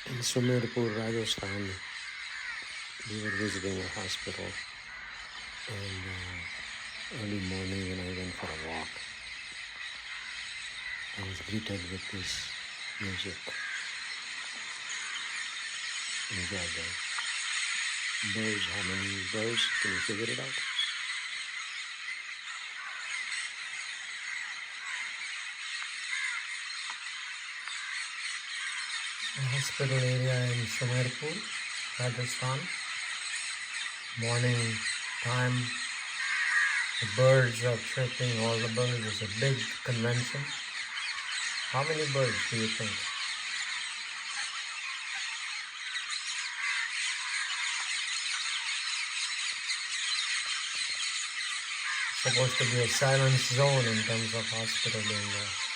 In Sumerpur, Rajasthan, we were visiting a hospital, and early morning when I went for a walk, I was greeted with this music. Enjoy that. Birds, how many birds? Can you figure it out? A hospital area in Sumerpur, Rajasthan. Morning time, the birds are chirping, all the birds. It's a big convention. How many birds do you think? Supposed to be a silent zone in terms of hospital being there.